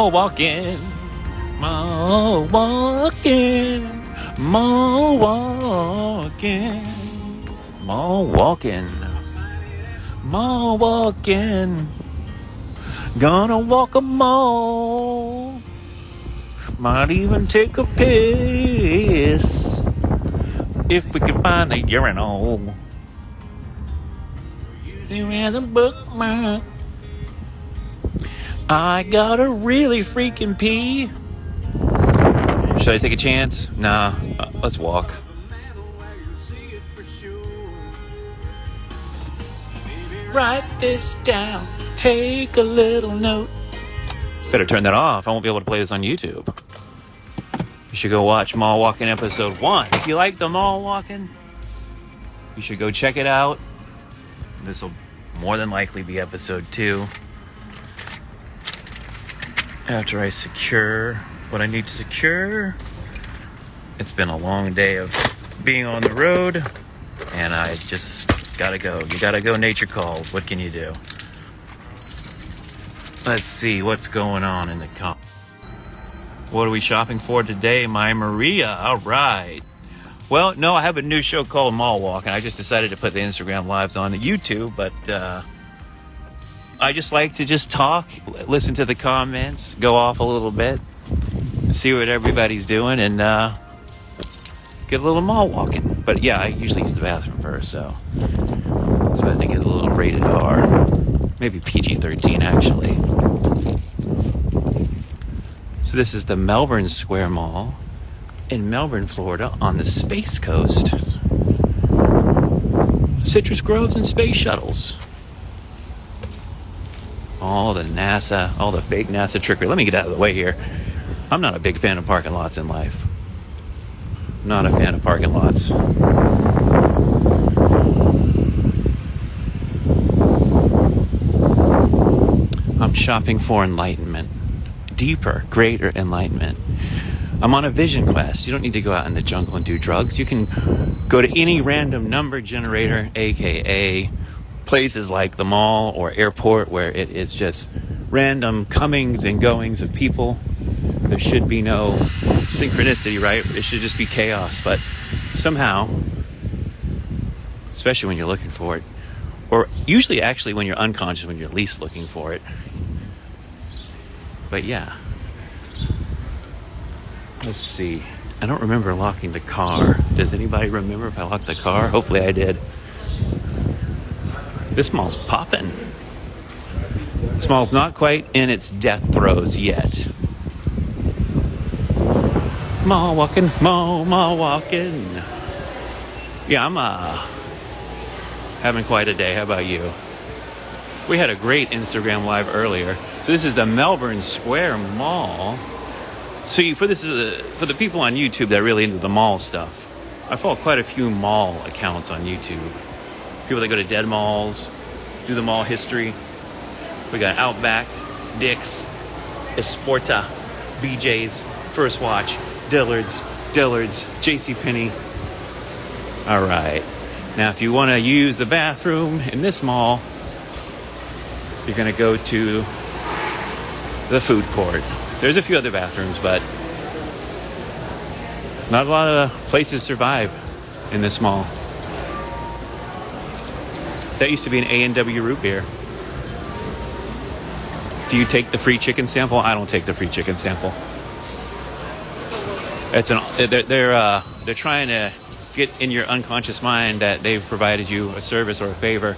Mall walking, mall walking, mall walking, mall walking, mall walking. Gonna walk a mall. Might even take a piss if we can find a urinal. There is a bookmark. I gotta really freaking pee. Should I take a chance? Nah, let's walk. Write this down. Take a little note. Better turn that off. I won't be able to play this on YouTube. You should go watch Mall Walking episode 1. If you like the mall walking, you should go check it out. This will more than likely be episode 2. After I secure what I need to secure. It's been a long day of being on the road, and I just gotta go. You gotta go, nature calls. What can you do? Let's see what's going on in the car. What are we shopping for today, my Maria? All right. Well, no, I have a new show called Mall Walk, and I just decided to put the Instagram lives on YouTube, but I just like to just talk, listen to the comments, go off a little bit, see what everybody's doing, and get a little mall walking. But yeah, I usually use the bathroom first, so it's about to get a little rated R. Maybe PG-13, actually. So this is the Melbourne Square Mall in Melbourne, Florida, on the Space Coast. Citrus groves and space shuttles. All the NASA, all the fake NASA trickery. Let me get out of the way here. I'm not a big fan of parking lots in life. Not a fan of parking lots. I'm shopping for enlightenment. Deeper, greater enlightenment. I'm on a vision quest. You don't need to go out in the jungle and do drugs. You can go to any random number generator, aka places like the mall or airport, where it is just random comings and goings of people. There should be no synchronicity, right? It should just be chaos. But somehow, especially when you're looking for it, or usually actually when you're unconscious, when you're least looking for it. But yeah. Let's see. I don't remember locking the car. Does anybody remember if I locked the car? Hopefully I did. This mall's popping. This mall's not quite in its death throes yet. Mall walking, mall walking. Yeah, I'm having quite a day. How about you? We had a great Instagram live earlier. So this is the Melbourne Square Mall. See, for the people on YouTube that are really into the mall stuff, I follow quite a few mall accounts on YouTube. People that go to dead malls, do the mall history. We got Outback, Dick's, Esporta, BJ's, First Watch, Dillard's, JCPenney. All right. Now, if you want to use the bathroom in this mall, you're going to go to the food court. There's a few other bathrooms, but not a lot of places survive in this mall. That used to be an A&W root beer. Do you take the free chicken sample? I don't take the free chicken sample. They're trying to get in your unconscious mind that they've provided you a service or a favor,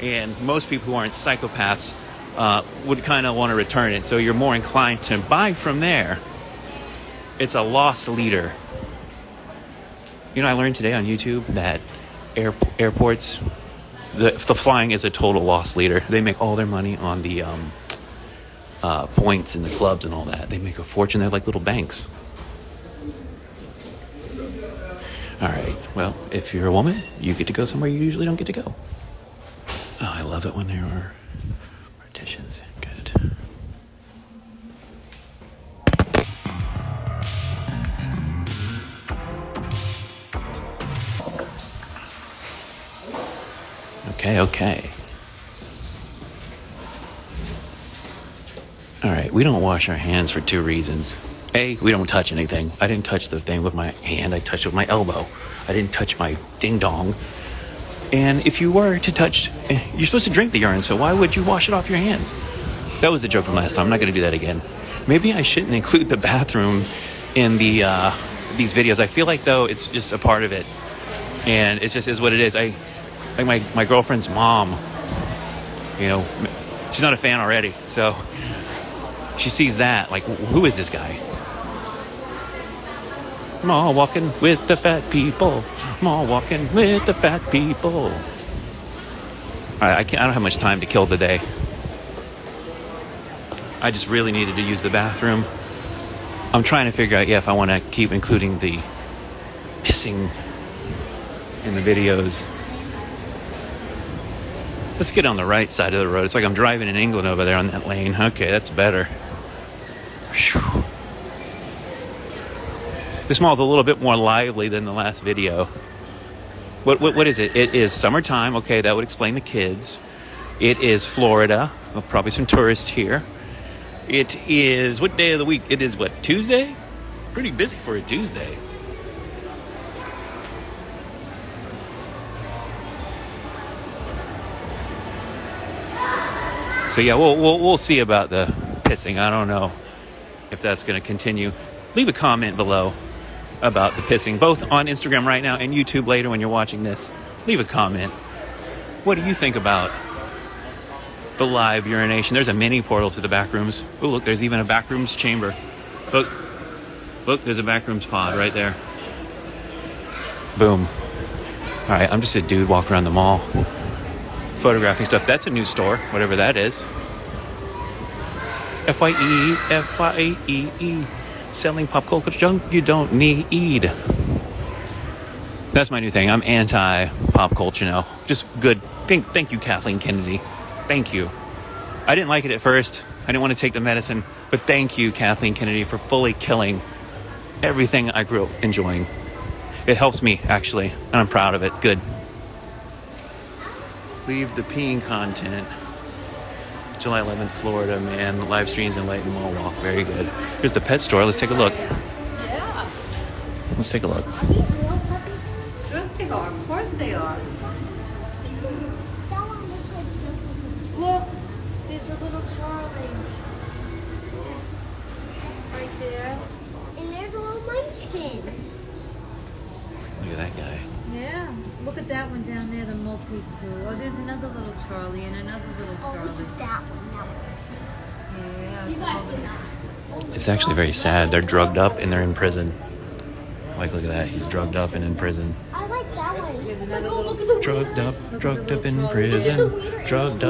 and most people who aren't psychopaths would kind of want to return it. So you're more inclined to buy from there. It's a loss leader. You know, I learned today on YouTube that airports, the flying is a total loss leader. They make all their money on the points and the clubs and all that. They make a fortune. They're like little banks. All right. Well, if you're a woman, you get to go somewhere you usually don't get to go. Oh, I love it when there are partitions. Good. Okay. All right. right, we don't wash our hands for two reasons. A, we don't touch anything. I didn't touch the thing with my hand. I touched it with my elbow. I didn't touch my ding-dong. And if you were to touch, you're supposed to drink the urine, so why would you wash it off your hands? That was the joke from last time. I'm not going to do that again. Maybe I shouldn't include the bathroom in these videos. I feel like, though, it's just a part of it. And it just is what it is. Like my girlfriend's mom, you know, she's not a fan already. So she sees that, like, who is this guy? Ma walking with the fat people. Ma walking with the fat people. All right, I don't have much time to kill the day. I just really needed to use the bathroom. I'm trying to figure out, if I want to keep including the pissing in the videos. Let's get on the right side of the road. It's like I'm driving in England over there on that lane. Okay, that's better. Whew. This mall's a little bit more lively than the last video. What is it? It is summertime. Okay, that would explain the kids. It is Florida. Well, probably some tourists here. It is, what day of the week? It is what, Tuesday? Pretty busy for a Tuesday. So yeah, we'll see about the pissing. I don't know if that's going to continue. Leave a comment below about the pissing, both on Instagram right now and YouTube later when you're watching this. Leave a comment. What do you think about the live urination? There's a mini portal to the back rooms. Oh, look, there's even a back rooms chamber. Look, there's a back rooms pod right there. Boom. All right, I'm just a dude walking around the mall, photographing stuff. That's a new store, whatever that is. F-Y-E, F-Y-E-E. Selling pop culture junk you don't need. That's my new thing. I'm anti-pop culture now. Just good. Thank you, Kathleen Kennedy. Thank you. I didn't like it at first. I didn't want to take the medicine. But thank you, Kathleen Kennedy, for fully killing everything I grew up enjoying. It helps me, actually. And I'm proud of it. Good. Leave the peeing content. July 11th, Florida, man. Live streams and Light and Mall Walk. Very good. Here's the pet store. Let's take a look. Yeah. Let's take a look. Are these real puppies? Sure they are. Of course they are. That one looks like just Look, there's a little Charlie. Right there. and there's a little munchkin. Look at that guy. Yeah. Look at that one down there, the multi-crew. Oh, there's another little Charlie and another little Oh, Charlie. look at that one. Yeah. You guys did not. It's actually very sad. They're drugged up and they're in prison. Like, look at that. He's drugged up and in prison. I like that one. There's another Look, little... look at the Drugged up in prison. Drugged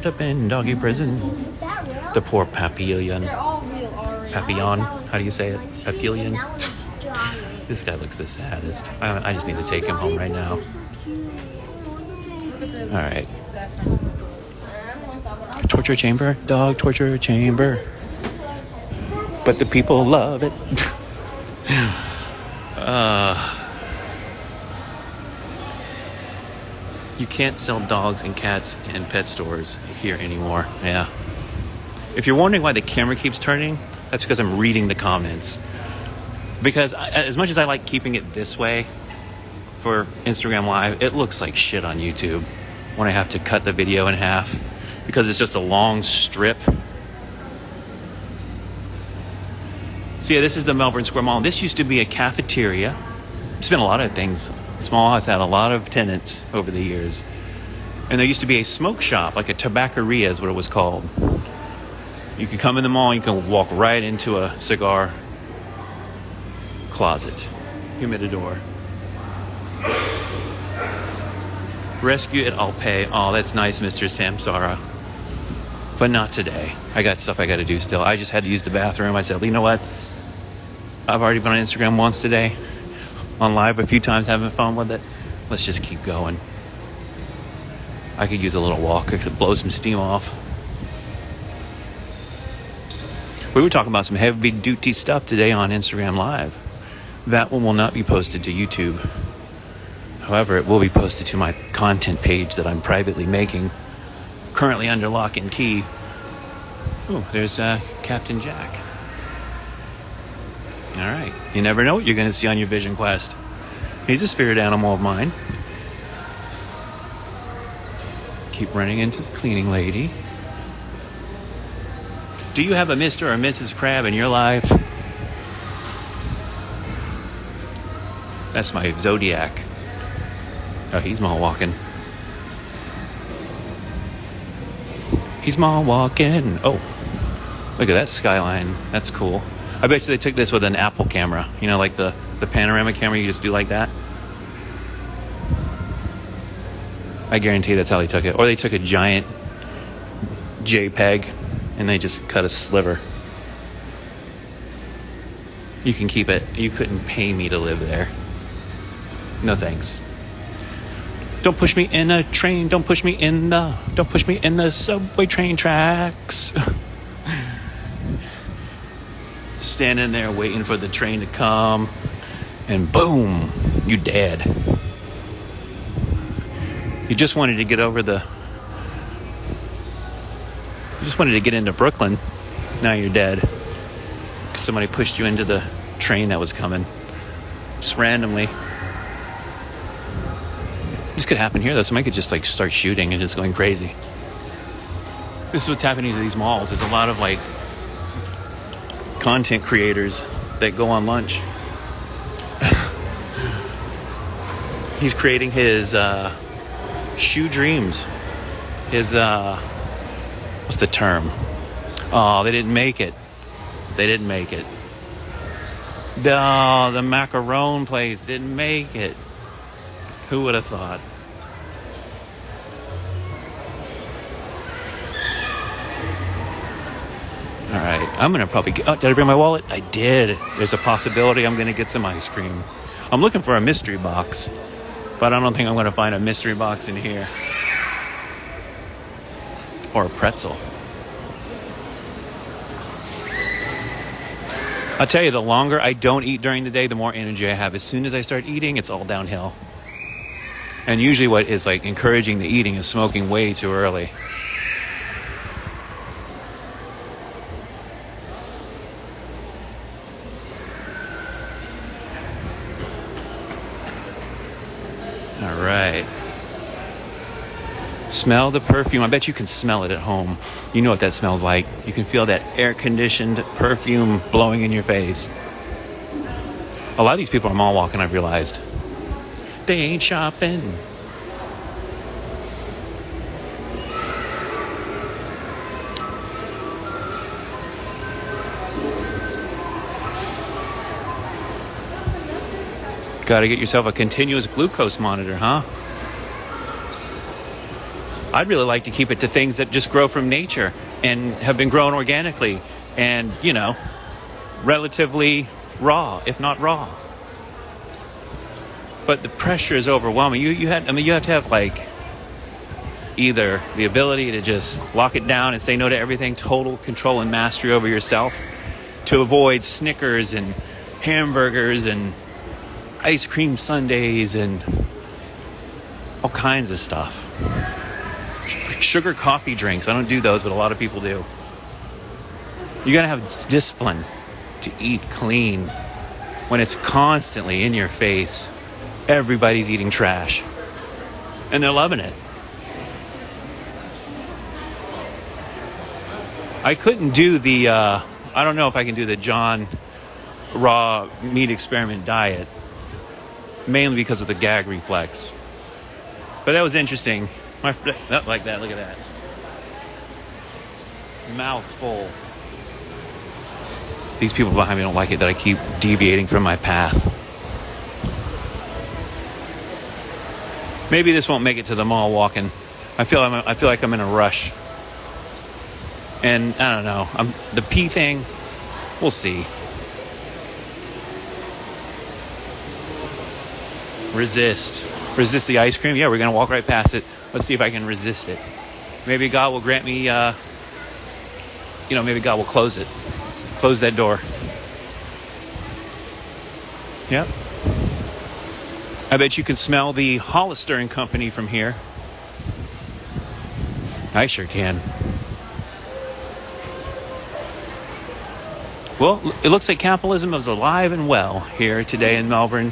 up in doggy prison. Is that real? The poor Papillon. They're all real, already. Papillon? How do you say it? Papillon? That one's giant. This guy looks the saddest. I just need to take him home right now. They're so cute. Look at the... All right. Torture chamber? Dog torture chamber. But the people love it. You can't sell dogs and cats in pet stores here anymore. Yeah. If you're wondering why the camera keeps turning, that's because I'm reading the comments. Because as much as I like keeping it this way for Instagram Live, it looks like shit on YouTube when I have to cut the video in half because it's just a long strip. So yeah, this is the Melbourne Square Mall. This used to be a cafeteria. It's been a lot of things. Small House had a lot of tenants over the years. And there used to be a smoke shop, like a tobacceria is what it was called. You can come in the mall, you can walk right into a cigar closet, humidor. Rescue it, I'll pay. Oh, that's nice, Mr. Samsara. But not today. I got stuff I got to do still. I just had to use the bathroom. I said, you know what? I've already been on Instagram once today, on live a few times, having fun with it. Let's just keep going. I could use a little walk. I could blow some steam off. We were talking about some heavy-duty stuff today on Instagram Live. That one will not be posted to YouTube. However, it will be posted to my content page that I'm privately making, currently under lock and key. Oh, there's Captain Jack. All right. You never know what you're going to see on your vision quest. He's a spirit animal of mine. Keep running into the cleaning lady. Do you have a Mr. or Mrs. Crab in your life? That's my Zodiac. Oh, he's mall walking. He's mall walking. Oh, look at that skyline. That's cool. I bet you they took this with an Apple camera. You know, like the panoramic camera you just do like that. I guarantee that's how they took it. Or they took a giant JPEG and they just cut a sliver. You can keep it. You couldn't pay me to live there. No thanks. Don't push me in a train. Don't push me in the subway train tracks. Standing there waiting for the train to come, and boom, you dead. You just wanted to get over you just wanted to get into Brooklyn. Now you're dead. 'Cause somebody pushed you into the train that was coming. Just randomly. This could happen here though. Somebody could just like start shooting and just going crazy. This is what's happening to these malls. There's a lot of like content creators that go on lunch. He's creating his shoe dreams. His what's the term? Oh, they didn't make it. The macaron place didn't make it. Who would have thought? All right, I'm gonna probably get. Oh, did I bring my wallet? I did. There's a possibility I'm gonna get some ice cream. I'm looking for a mystery box, but I don't think I'm gonna find a mystery box in here. Or a pretzel. I'll tell you, the longer I don't eat during the day, the more energy I have. As soon as I start eating, it's all downhill. And usually what is like encouraging the eating is smoking way too early. All right. Smell the perfume. I bet you can smell it at home. You know what that smells like. You can feel that air-conditioned perfume blowing in your face. A lot of these people are mall walking, I've realized. They ain't shopping. Gotta get yourself a continuous glucose monitor, huh? I'd really like to keep it to things that just grow from nature and have been grown organically and, you know, relatively raw, if not raw. But the pressure is overwhelming. You have to have like either the ability to just lock it down and say no to everything, total control and mastery over yourself, to avoid Snickers and hamburgers and ice cream sundaes and all kinds of stuff. Sugar coffee drinks. I don't do those, but a lot of people do. You gotta have discipline to eat clean when it's constantly in your face. Everybody's eating trash and they're loving it. I couldn't do the I don't know if I can do the John raw meat experiment diet, mainly because of the gag reflex. But that was interesting. Not like that. Look at that. Mouth full. These people behind me don't like it that I keep deviating from my path. Maybe this won't make it to the mall walking. I feel like I'm in a rush. And I don't know. The pee thing, we'll see. Resist the ice cream. Yeah, we're gonna walk right past it. Let's see if I can resist it. Maybe God will grant me, maybe God will close it. Close that door. Yep. I bet you can smell the Hollister and Company from here. I sure can. Well, it looks like capitalism is alive and well here today in Melbourne.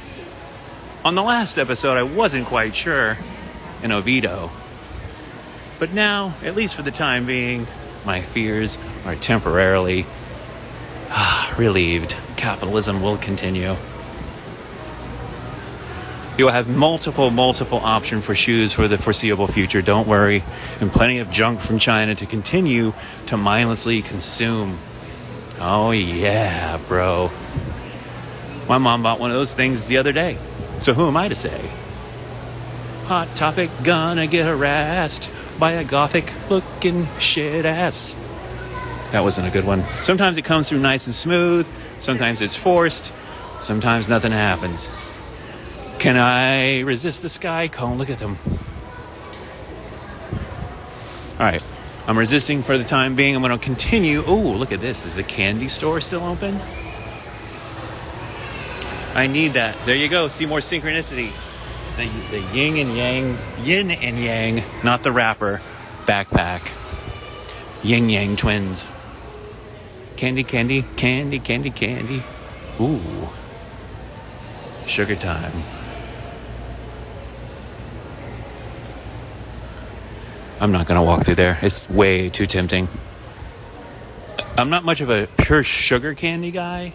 On the last episode, I wasn't quite sure in Oviedo. But now, at least for the time being, my fears are temporarily relieved. Capitalism will continue. You'll have multiple options for shoes for the foreseeable future. Don't worry. And plenty of junk from China to continue to mindlessly consume. Oh, yeah, bro. My mom bought one of those things the other day. So who am I to say? Hot topic, gonna get harassed by a gothic-looking shit-ass. That wasn't a good one. Sometimes it comes through nice and smooth. Sometimes it's forced. Sometimes nothing happens. Can I resist the sky cone? Look at them. All right. I'm resisting for the time being. I'm going to continue. Oh, look at this. Is the candy store still open? I need that. There you go. See more synchronicity. The yin and yang, not the rapper, backpack. Yin yang twins. Candy. Ooh. Sugar time. I'm not going to walk through there. It's way too tempting. I'm not much of a pure sugar candy guy.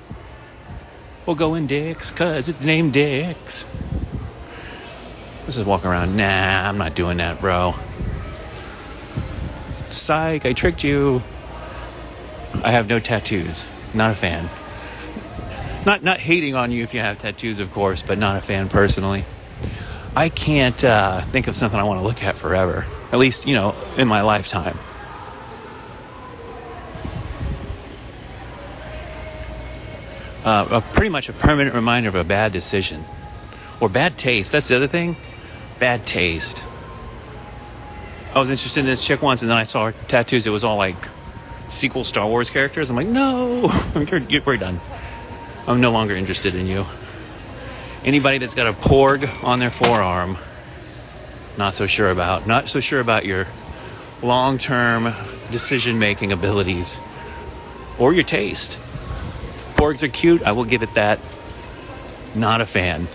We'll go in Dick's because it's named Dick's. Let's just walk around. Nah, I'm not doing that, bro. Psych, I tricked you. I have no tattoos. Not a fan. Not hating on you if you have tattoos, of course, but not a fan personally. I can't think of something I want to look at forever. At least, in my lifetime. Pretty much a permanent reminder of a bad decision. Or bad taste. That's the other thing. Bad taste. I was interested in this chick once, and then I saw her tattoos. It was all like sequel Star Wars characters. I'm like, no, we're done. I'm no longer interested in you. Anybody that's got a porg on their forearm, not so sure about. Not so sure about your long-term decision-making abilities or your taste. Porgs are cute. I will give it that. Not a fan.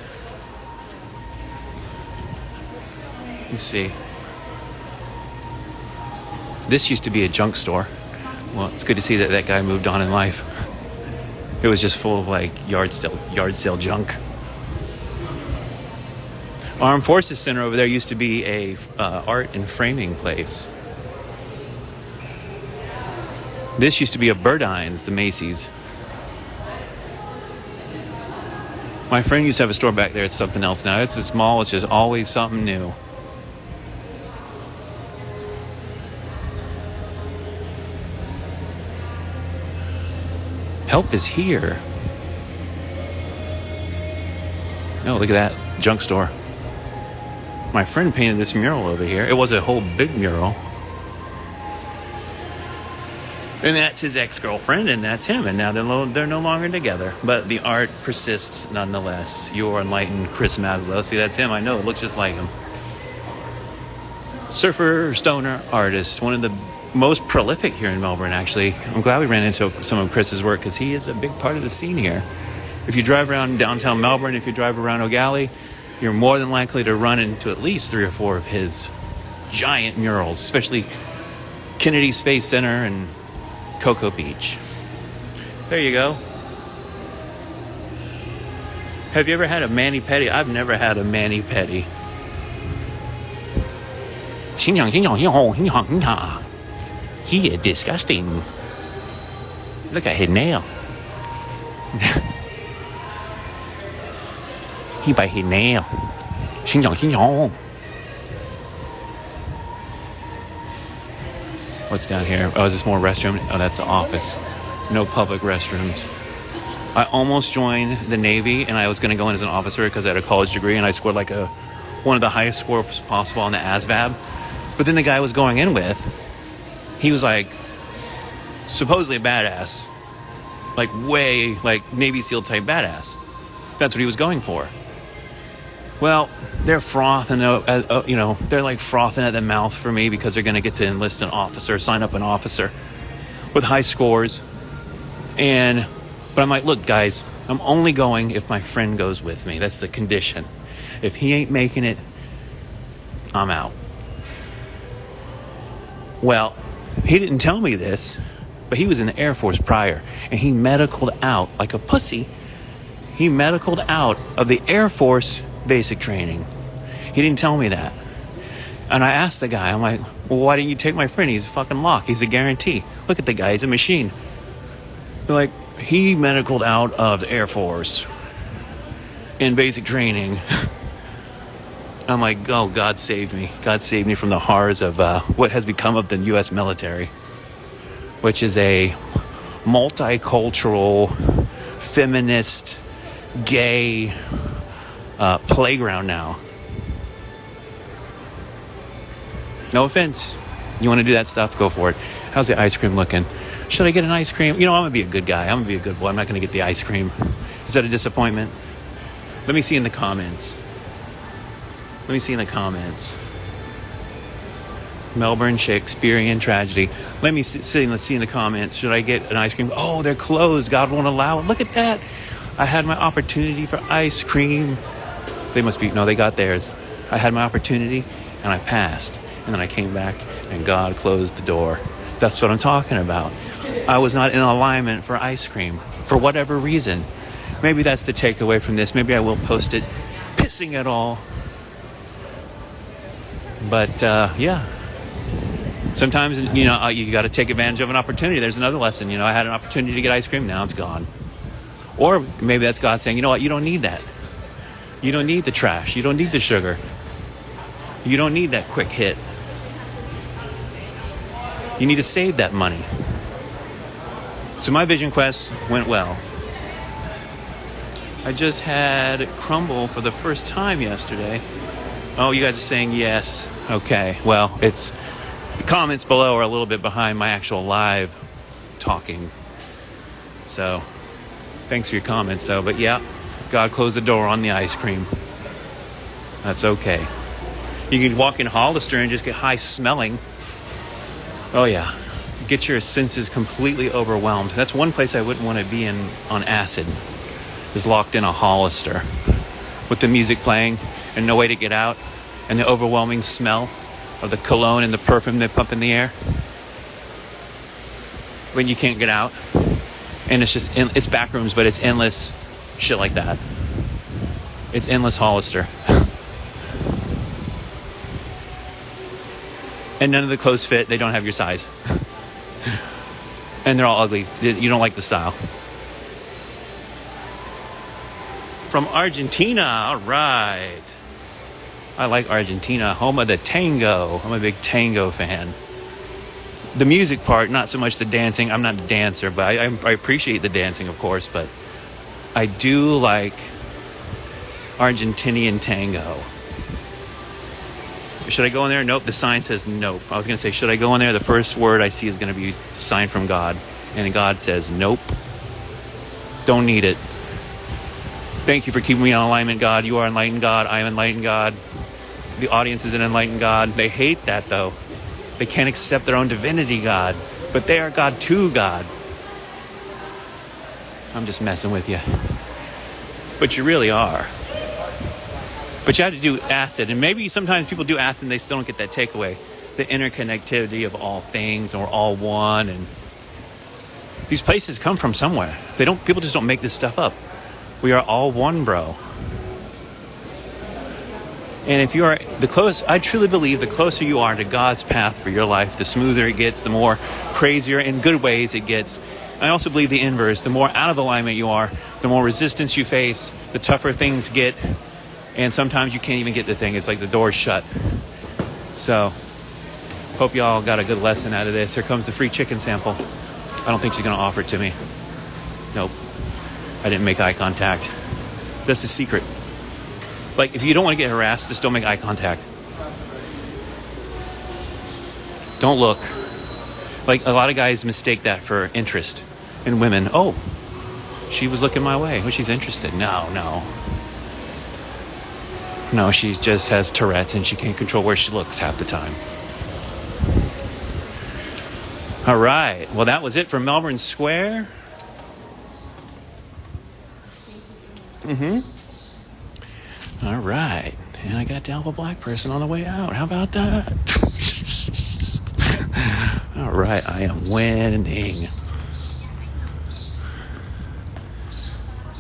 Let's see. This used to be a junk store. Well, it's good to see that guy moved on in life. It was just full of like yard sale junk. Armed Forces Center over there used to be a art and framing place. This used to be a Burdines, the Macy's. My friend used to have a store back there. It's something else now. It's a small. It's just always something new. Help is here. Oh, look at that junk store. My friend painted this mural over here. It was a whole big mural. And that's his ex-girlfriend, and that's him. And now they're no longer together. But the art persists nonetheless. Your enlightened Chris Maslow. See, that's him. I know. It looks just like him. Surfer, stoner, artist. One of the most prolific here in Melbourne, actually. I'm glad we ran into some of Chris's work because he is a big part of the scene here. If you drive around downtown Melbourne, if you drive around O'Galley, you're more than likely to run into at least 3 or 4 of his giant murals, especially Kennedy Space Center and Cocoa Beach. There you go. Have you ever had a mani-pedi? I've never had a mani-pedi. He is disgusting. Look at his nail. He bite his nail. What's down here? Oh, is this more restroom? Oh, that's the office. No public restrooms. I almost joined the Navy, and I was going to go in as an officer because I had a college degree, and I scored like one of the highest scores possible on the ASVAB. But then the guy I was going in with, he was like supposedly a badass, like way like Navy SEAL type badass. That's what he was going for. Well, they're frothing, they're like frothing at the mouth for me because they're going to get to sign up an officer with high scores. And But I'm like, look, guys, I'm only going if my friend goes with me. That's the condition. If he ain't making it, I'm out. Well, he didn't tell me this, but he was in the Air Force prior, and he medicaled out like a pussy. He medicaled out of the Air Force basic training. He didn't tell me that. And I asked the guy, I'm like, well, why didn't you take my friend? He's a fucking lock. He's a guarantee. Look at the guy. He's a machine. They're like, he medicaled out of the Air Force in basic training. I'm like, oh, God saved me. God saved me from the horrors of what has become of the U.S. military, which is a multicultural, feminist, gay playground now. No offense. You want to do that stuff, go for it. How's the ice cream looking? Should I get an ice cream? You know, I'm going to be a good guy. I'm going to be a good boy. I'm not going to get the ice cream. Is that a disappointment? Let me see in the comments. Melbourne Shakespearean tragedy. Let's see in the comments. Should I get an ice cream? Oh, they're closed. God won't allow it. Look at that. I had my opportunity for ice cream. They got theirs. I had my opportunity and I passed. And then I came back and God closed the door. That's what I'm talking about. I was not in alignment for ice cream for whatever reason. Maybe that's the takeaway from this. Maybe I will post it pissing it all. But yeah. Sometimes, you got to take advantage of an opportunity. There's another lesson. I had an opportunity to get ice cream. Now it's gone. Or maybe that's God saying, you know what? You don't need that. You don't need the trash. You don't need the sugar. You don't need that quick hit. You need to save that money. So my vision quest went well. I just had crumble for the first time yesterday. Oh, you guys are saying yes. Okay. Well, the comments below are a little bit behind my actual live talking. So, thanks for your comments, though. But yeah, God closed the door on the ice cream. That's okay. You can walk in Hollister and just get high smelling. Oh yeah. Get your senses completely overwhelmed. That's one place I wouldn't want to be in on acid. Is locked in a Hollister with the music playing and no way to get out, and the overwhelming smell of the cologne and the perfume they pump in the air when you can't get out. And it's back rooms, but it's endless shit like that. It's endless Hollister. And none of the clothes fit. They don't have your size. And they're all ugly. You don't like the style. From Argentina. All right. I like Argentina. Home of the tango. I'm a big tango fan. The music part, not so much the dancing. I'm not a dancer, but I appreciate the dancing, of course. But I do like Argentinian tango. Should I go in there? Nope. The sign says nope. I was going to say, should I go in there? The first word I see is going to be the sign from God. And God says, nope. Don't need it. Thank you for keeping me on alignment, God. You are enlightened God. I am enlightened God. The audience is an enlightened God. They hate that, though. They can't accept their own divinity, God. But they are God too, God. I'm just messing with you. But you really are. But you have to do acid. And maybe sometimes people do acid and they still don't get that takeaway. The interconnectivity of all things, and we're all one. And these places come from somewhere. People just don't make this stuff up. We are all one, bro. And if you are I truly believe the closer you are to God's path for your life, the smoother it gets, the more crazier in good ways it gets. I also believe the inverse. The more out of alignment you are, the more resistance you face, the tougher things get. And sometimes you can't even get the thing. It's like the door's shut. So, hope y'all got a good lesson out of this. Here comes the free chicken sample. I don't think she's going to offer it to me. Nope. I didn't make eye contact. That's the secret. Like, if you don't want to get harassed, just don't make eye contact. Don't look. Like, a lot of guys mistake that for interest in women. Oh, she was looking my way. Oh, she's interested. No, she just has Tourette's and she can't control where she looks half the time. All right. Well, that was it for Melbourne Square. All right. And I got to help a black person on the way out. How about that? All right. I am winning.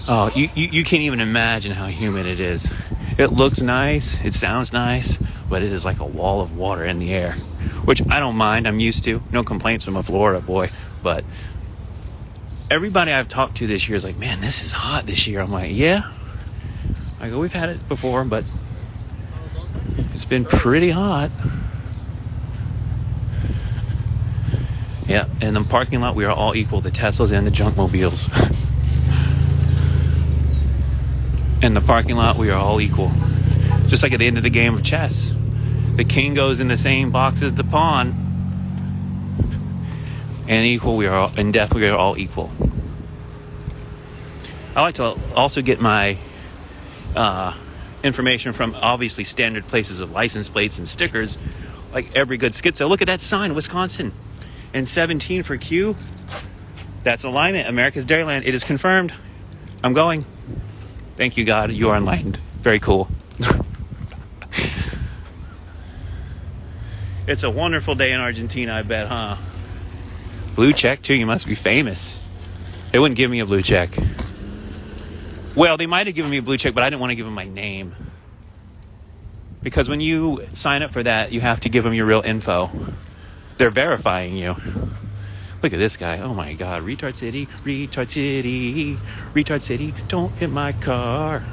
Oh, you can't even imagine how humid it is. It looks nice. It sounds nice. But it is like a wall of water in the air. Which I don't mind. I'm used to. No complaints from a Florida boy. But everybody I've talked to this year is like, man, this is hot this year. I'm like, yeah. I go, we've had it before, but it's been pretty hot. Yeah, in the parking lot, we are all equal, the Teslas and the Junkmobiles. In the parking lot, we are all equal. Just like at the end of the game of chess. The king goes in the same box as the pawn. And equal, we are all, in death, we are all equal. I like to also get my information from obviously standard places of license plates and stickers, like every good schizo. Look at that sign, Wisconsin. And 17 for Q. That's alignment. America's Dairyland. It is confirmed. I'm going. Thank you, God. You are enlightened. Very cool. It's a wonderful day in Argentina, I bet, huh? Blue check, too. You must be famous. They wouldn't give me a blue check. Well, they might have given me a blue check, but I didn't want to give them my name. Because when you sign up for that, you have to give them your real info. They're verifying you. Look at this guy. Oh my God. Retard City, Retard City, Retard City. Don't hit my car.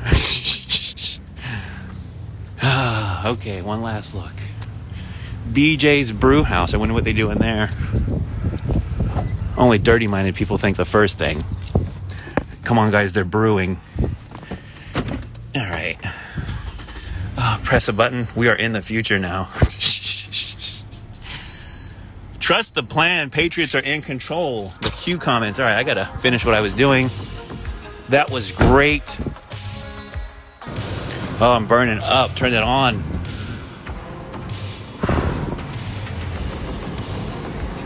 Okay, one last look. BJ's Brew House. I wonder what they do in there. Only dirty-minded people think the first thing. Come on, guys. They're brewing. All right. Press a button. We are in the future now. Trust the plan. Patriots are in control. The Q comments. All right, I got to finish what I was doing. That was great. Oh, I'm burning up. Turn it on.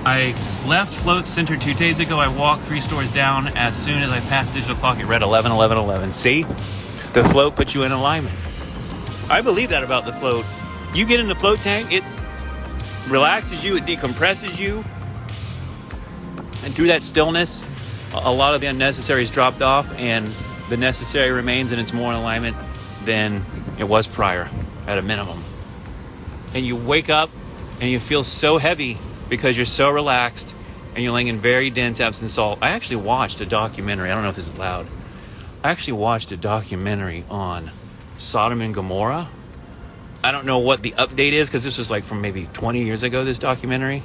I left Float Center 2 days ago. I walked 3 stores down. As soon as I passed digital clock, it read 11, 11, 11. See? The float puts you in alignment. I believe that about the float. You get in the float tank, it relaxes you, it decompresses you. And through that stillness, a lot of the unnecessary is dropped off and the necessary remains, and it's more in alignment than it was prior at a minimum. And you wake up and you feel so heavy because you're so relaxed and you're laying in very dense Epsom salt. I actually watched a documentary. I don't know if this is loud. I actually watched a documentary on Sodom and Gomorrah. I don't know what the update is because this was like from maybe 20 years ago, this documentary.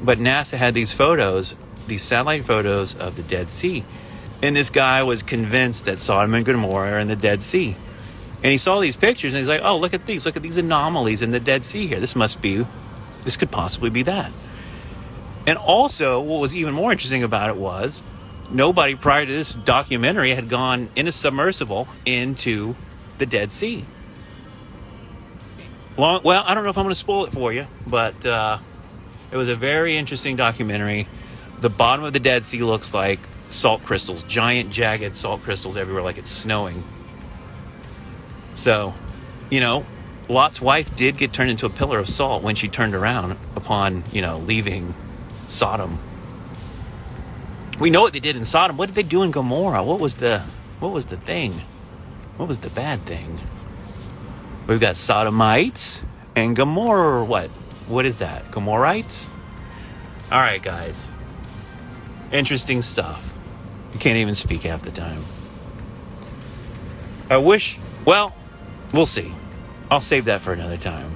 But NASA had these photos, these satellite photos of the Dead Sea. And this guy was convinced that Sodom and Gomorrah are in the Dead Sea. And he saw these pictures and he's like, oh, look at these anomalies in the Dead Sea here. This could possibly be that. And also, what was even more interesting about it was nobody prior to this documentary had gone in a submersible into the Dead Sea. Well, I don't know if I'm going to spoil it for you, but it was a very interesting documentary. The bottom of the Dead Sea looks like salt crystals, giant, jagged salt crystals everywhere, like it's snowing. So, Lot's wife did get turned into a pillar of salt when she turned around upon, leaving Sodom. We know what they did in Sodom. What did they do in Gomorrah? What was the thing? What was the bad thing? We've got Sodomites and Gomorrah. What is that? Gomorrites? All right, guys. Interesting stuff. You can't even speak half the time. We'll see. I'll save that for another time.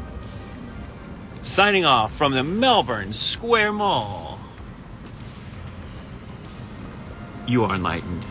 Signing off from the Melbourne Square Mall. You are enlightened.